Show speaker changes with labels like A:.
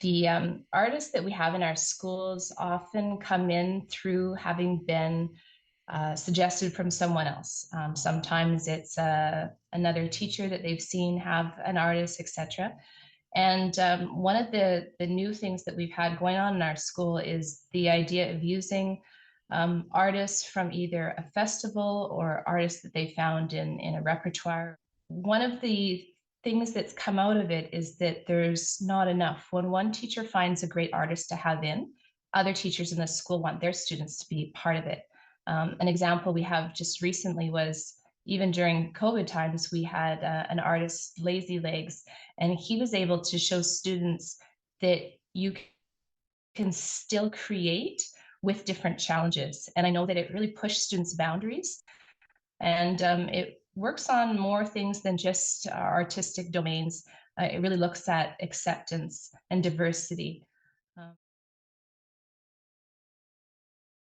A: The artists that we have in our schools often come in through having been suggested from someone else. Sometimes it's another teacher that they've seen have an artist, etc. And one of the new things that we've had going on in our school is the idea of using artists from either a festival or artists that they found in a repertoire. One of the things that's come out of it is that there's not enough. When one teacher finds a great artist to have in, other teachers in the school want their students to be part of it. An example we have just recently was even during COVID times, we had an artist, Lazy Legs, and he was able to show students that you can still create with different challenges. And I know that it really pushed students' boundaries, and it works on more things than just artistic domains. It really looks at acceptance and diversity.